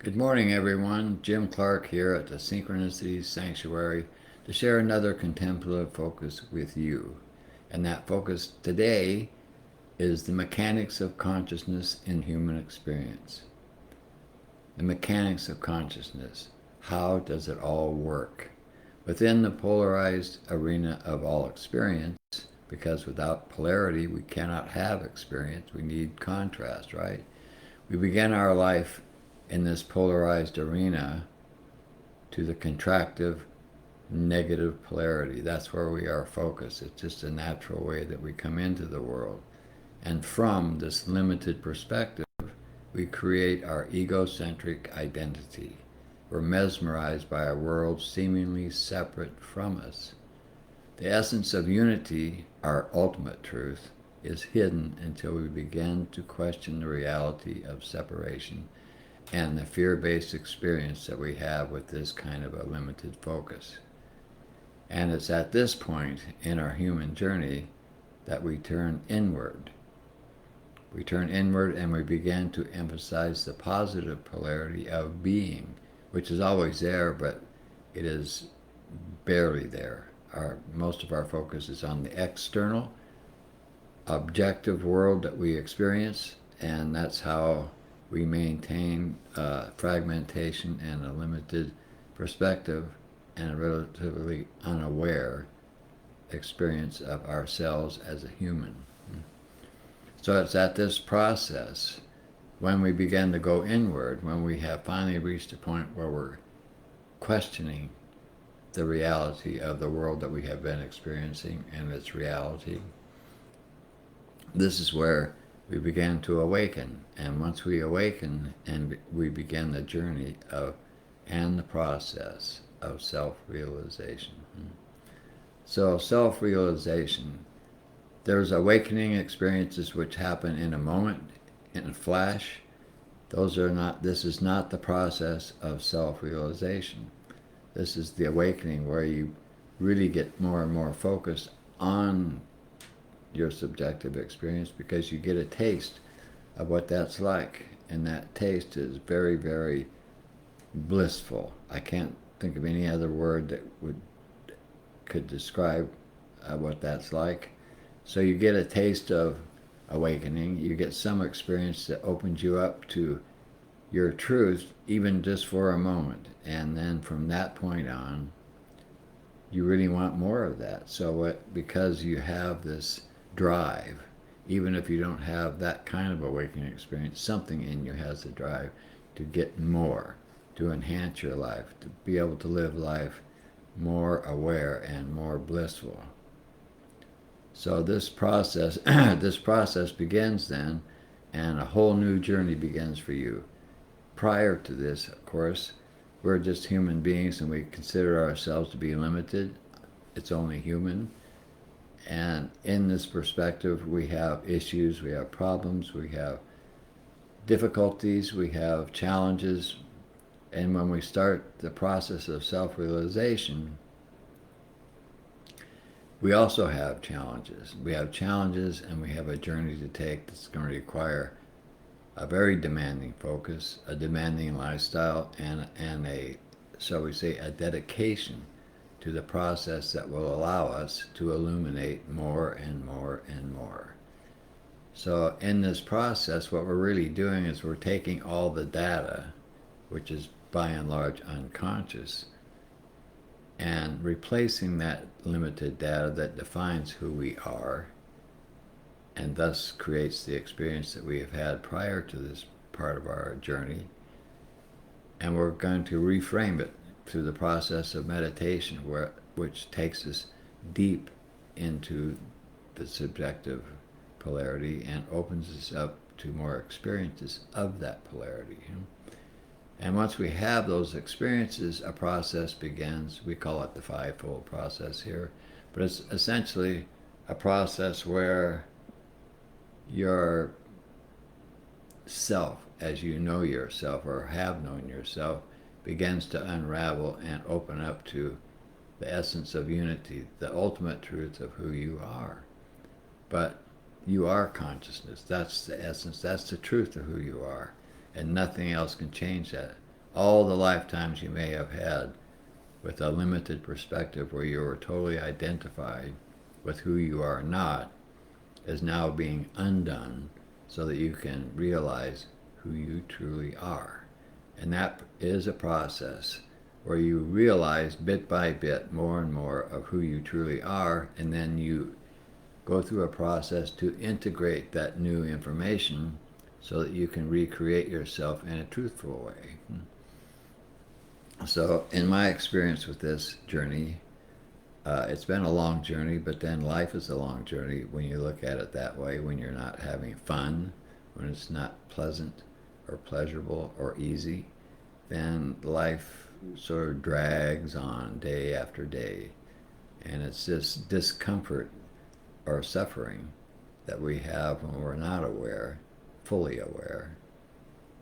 Good morning, everyone. Jim Clark here at the Synchronicity Sanctuary to share another contemplative focus with you. And that focus today is the mechanics of consciousness in human experience. The mechanics of consciousness. How does it all work? Within the polarized arena of all experience, because without polarity we cannot have experience, we need contrast, right? We begin our life in this polarized arena to the contractive negative polarity. That's where we are focused. It's just a natural way that we come into the world. And from this limited perspective, we create our egocentric identity. We're mesmerized by a world seemingly separate from us. The essence of unity, our ultimate truth, is hidden until we begin to question the reality of separation and the fear-based experience that we have with this kind of a limited focus. And it's at this point in our human journey that we turn inward. We turn inward and we begin to emphasize the positive polarity of being, which is always there, but it is barely there. Most of our focus is on the external, objective world that we experience, and that's how we maintain fragmentation and a limited perspective and a relatively unaware experience of ourselves as a human. So it's at this process, when we begin to go inward, when we have finally reached a point where we're questioning the reality of the world that we have been experiencing and its reality, this is where we begin to awaken. And once we awaken, and we begin the journey of and the process of self-realization. So self-realization, there's awakening experiences which happen in a moment, in a flash. This is not the process of self-realization. This is the awakening where you really get more and more focused on your subjective experience because you get a taste of what that's like. And that taste is very, very blissful. I can't think of any other word that could describe what that's like. So you get a taste of awakening. You get some experience that opens you up to your truth, even just for a moment. And then from that point on, you really want more of that. So because you have this drive, even if you don't have that kind of awakening experience, something in you has a drive to get more, to enhance your life, to be able to live life more aware and more blissful. So this process, this process begins then, and a whole new journey begins for you. Prior to this, of course, we're just human beings and we consider ourselves to be limited. It's only human. And in this perspective, we have issues, we have problems, we have difficulties, we have challenges. And when we start the process of self-realization, we also have challenges. We have challenges and we have a journey to take that's going to require a very demanding focus, a demanding lifestyle, and a, shall we say, a dedication to the process that will allow us to illuminate more and more and more. So in this process, what we're really doing is we're taking all the data, which is by and large unconscious, and replacing that limited data that defines who we are and thus creates the experience that we have had prior to this part of our journey. And we're going to reframe it through the process of meditation, which takes us deep into the subjective polarity and opens us up to more experiences of that polarity. And once we have those experiences, a process begins. We call it the fivefold process here, but it's essentially a process where your self, as you know yourself or have known yourself, begins to unravel and open up to the essence of unity, the ultimate truth of who you are. But you are consciousness. That's the essence. That's the truth of who you are. And nothing else can change that. all the lifetimes you may have had with a limited perspective where you were totally identified with who you are not is now being undone so that you can realize who you truly are. And that is a process where you realize bit by bit more and more of who you truly are, and then you go through a process to integrate that new information so that you can recreate yourself in a truthful way. So, in my experience with this journey, it's been a long journey, but then life is a long journey when you look at it that way, when you're not having fun, when it's not pleasant or pleasurable or easy, then life sort of drags on day after day. And it's this discomfort or suffering that we have when we're not aware, fully aware,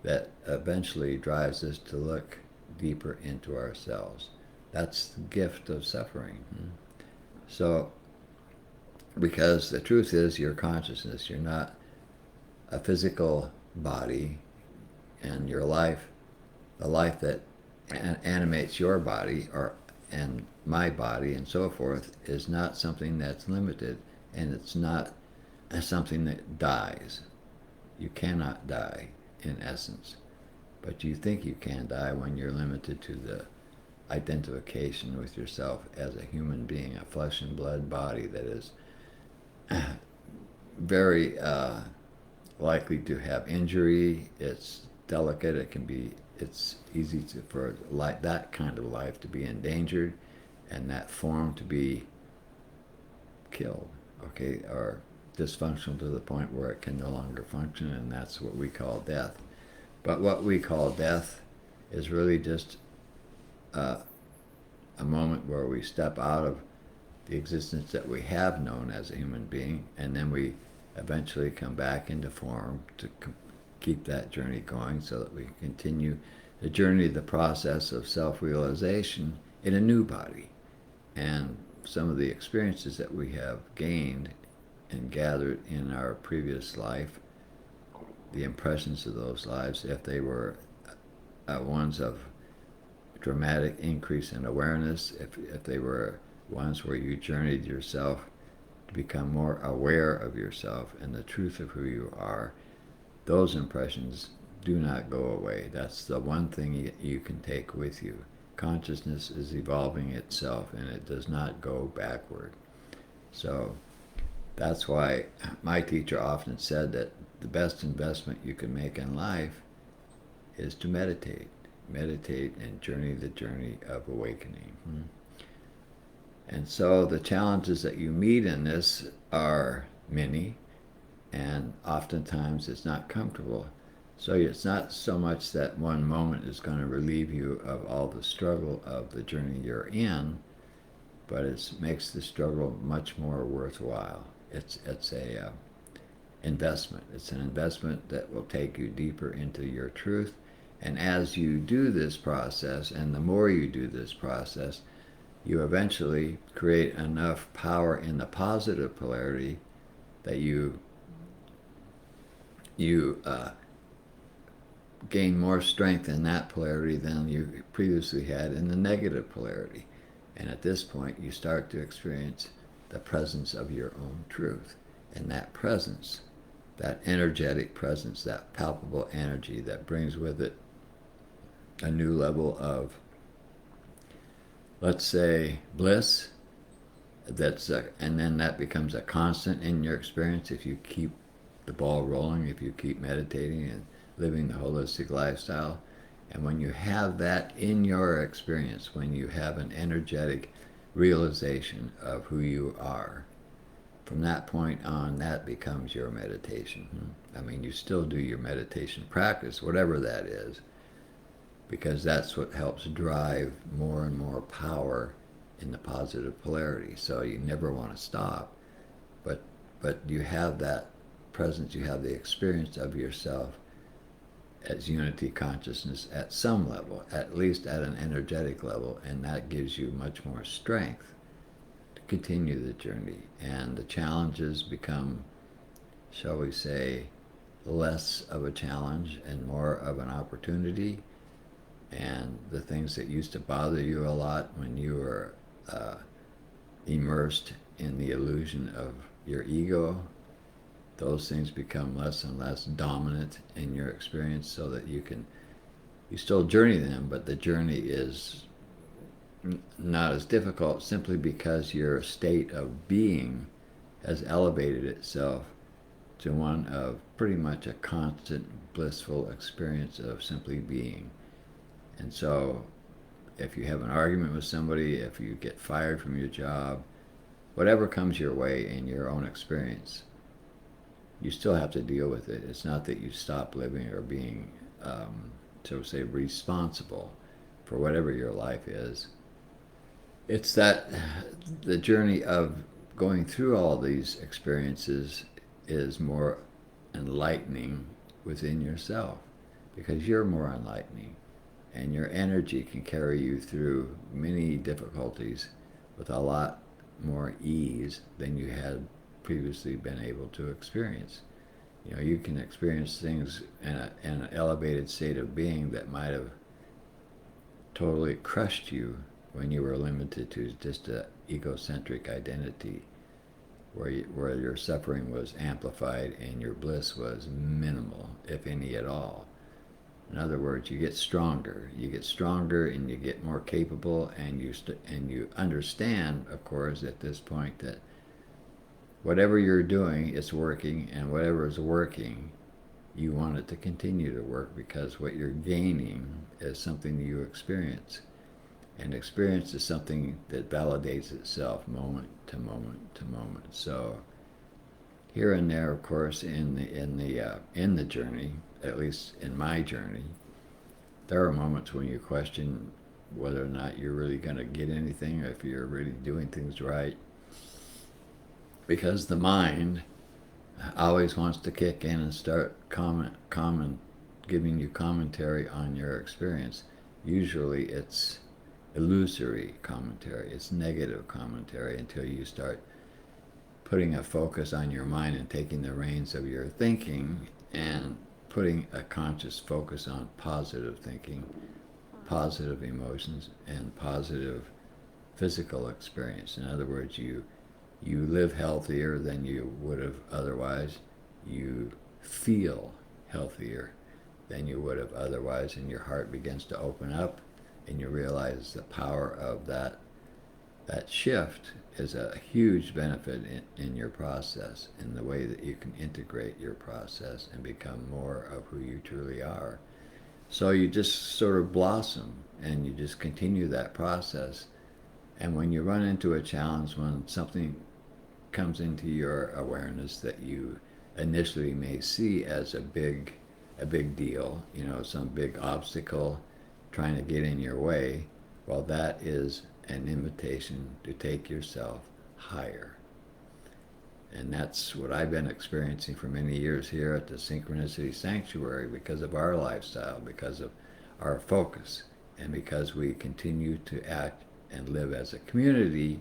that eventually drives us to look deeper into ourselves. That's the gift of suffering. So, because the truth is, your consciousness, you're not a physical body, and your life, the life that animates your body or and my body and so forth, is not something that's limited, and it's not something that dies. You cannot die in essence, but you think you can die when you're limited to the identification with yourself as a human being, a flesh and blood body that is very likely to have injury. It's delicate. It's easy for that kind of life to be endangered, and that form to be killed, okay, or dysfunctional to the point where it can no longer function, and that's what we call death. But what we call death is really just a moment where we step out of the existence that we have known as a human being, and then we eventually come back into form to keep that journey going so that we continue the journey, the process of self-realization in a new body. And some of the experiences that we have gained and gathered in our previous life, the impressions of those lives, if they were ones of dramatic increase in awareness, if they were ones where you journeyed yourself to become more aware of yourself and the truth of who you are, those impressions do not go away. That's the one thing you can take with you. Consciousness is evolving itself, and it does not go backward. So that's why my teacher often said that the best investment you can make in life is to meditate. Meditate and journey the journey of awakening. And so the challenges that you meet in this are many, and oftentimes it's not comfortable. So it's not so much that one moment is going to relieve you of all the struggle of the journey you're in, but it makes the struggle much more worthwhile. It's a investment. It's an investment that will take you deeper into your truth. And as you do this process, and the more you do this process, you eventually create enough power in the positive polarity that you gain more strength in that polarity than you previously had in the negative polarity. And at this point, you start to experience the presence of your own truth. And that presence, that energetic presence, that palpable energy that brings with it a new level of, let's say, bliss, and then that becomes a constant in your experience if you keep the ball rolling, if you keep meditating and living the holistic lifestyle. And when you have that in your experience, when you have an energetic realization of who you are, from that point on, that becomes your meditation. I mean, you still do your meditation practice, whatever that is, because that's what helps drive more and more power in the positive polarity. So you never want to stop, but you have that presence, you have the experience of yourself as unity consciousness at some level, at least at an energetic level, and that gives you much more strength to continue the journey. And the challenges become, shall we say, less of a challenge and more of an opportunity And the things that used to bother you a lot when you were immersed in the illusion of your ego, those things become less and less dominant in your experience, so that you still journey them, but the journey is not as difficult, simply because your state of being has elevated itself to one of pretty much a constant blissful experience of simply being. And so if you have an argument with somebody, if you get fired from your job, whatever comes your way in your own experience, you still have to deal with it. It's not that you stop living or being, so to say, responsible for whatever your life is. It's that the journey of going through all these experiences is more enlightening within yourself, because you're more enlightening, and your energy can carry you through many difficulties with a lot more ease than you had previously been able to experience. You know, you can experience things in an elevated state of being that might have totally crushed you when you were limited to just an egocentric identity, where your suffering was amplified and your bliss was minimal, if any at all. In other words, you get stronger. You get stronger, and you get more capable, and you understand, of course, at this point, that whatever you're doing is working, and whatever is working, you want it to continue to work, because what you're gaining is something you experience. And experience is something that validates itself moment to moment to moment. So here and there, of course, in the journey, at least in my journey, there are moments when you question whether or not you're really going to get anything, or if you're really doing things right, because the mind always wants to kick in and start giving you commentary on your experience. Usually it's illusory commentary, it's negative commentary, until you start putting a focus on your mind and taking the reins of your thinking and putting a conscious focus on positive thinking, positive emotions, and positive physical experience. In other words, you live healthier than you would have otherwise. You feel healthier than you would have otherwise, and your heart begins to open up, and you realize the power of that shift is a huge benefit in your process, in the way that you can integrate your process and become more of who you truly are. So you just sort of blossom, and you just continue that process. And when you run into a challenge, when something comes into your awareness that you initially may see as a big deal, you know, some big obstacle trying to get in your way, well, that is an invitation to take yourself higher. And that's what I've been experiencing for many years here at the Synchronicity Sanctuary, because of our lifestyle, because of our focus, and because we continue to act and live as a community,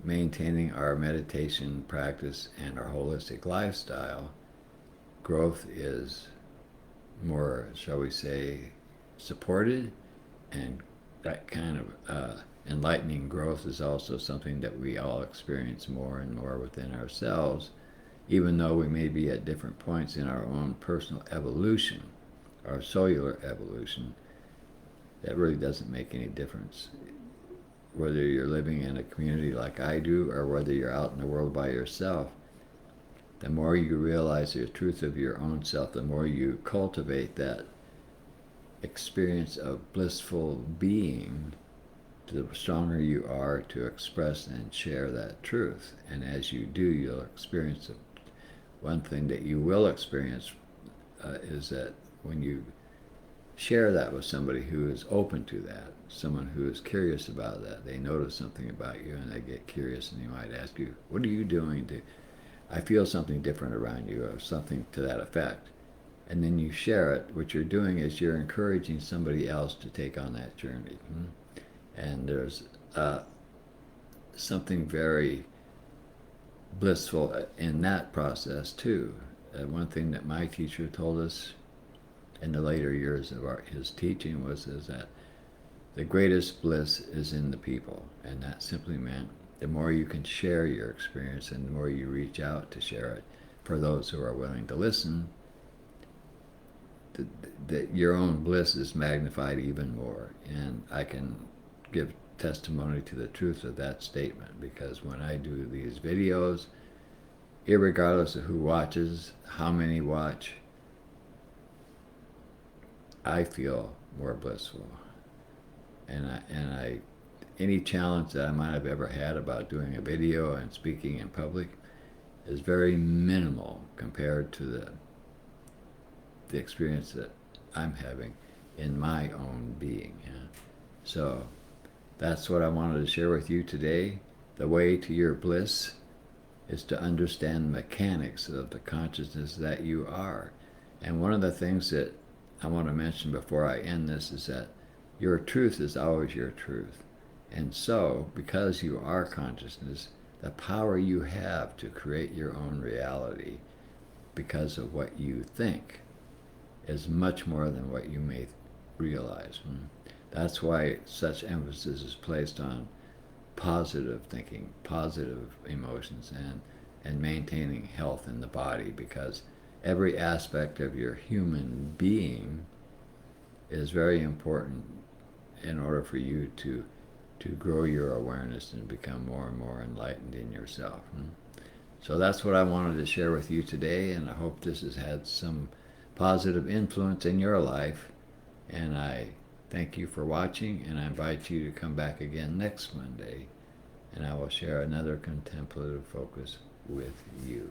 maintaining our meditation practice and our holistic lifestyle. Growth is more, shall we say, supported, and that kind of enlightening growth is also something that we all experience more and more within ourselves, even though we may be at different points in our own personal evolution, our cellular evolution. That really doesn't make any difference, whether you're living in a community like I do, or whether you're out in the world by yourself. The more you realize the truth of your own self, the more you cultivate that experience of blissful being, the stronger you are to express and share that truth. And as you do, you'll experience it. One thing that you will experience is that when you share that with somebody who is open to that, someone who is curious about that, they notice something about you and they get curious, and they might ask you, what are you doing to, I feel something different around you, or something to that effect. And then you share it. What you're doing is you're encouraging somebody else to take on that journey. And there's something very blissful in that process too. One thing that my teacher told us in the later years of his teaching is that the greatest bliss is in the people, and that simply meant the more you can share your experience and the more you reach out to share it for those who are willing to listen, that your own bliss is magnified even more. And I can give testimony to the truth of that statement, because when I do these videos, irregardless of who watches, how many watch, I feel more blissful. And any challenge that I might have ever had about doing a video and speaking in public is very minimal compared to the experience that I'm having in my own being. Yeah? So that's what I wanted to share with you today. The way to your bliss is to understand the mechanics of the consciousness that you are. And one of the things that I want to mention before I end this is that your truth is always your truth. And so, because you are consciousness, the power you have to create your own reality because of what you think is much more than what you may realize. That's why such emphasis is placed on positive thinking, positive emotions, and maintaining health in the body, because every aspect of your human being is very important in order for you to grow your awareness and become more and more enlightened in yourself. So that's what I wanted to share with you today, and I hope this has had some positive influence in your life. And I thank you for watching, and I invite you to come back again next Monday, and I will share another contemplative focus with you.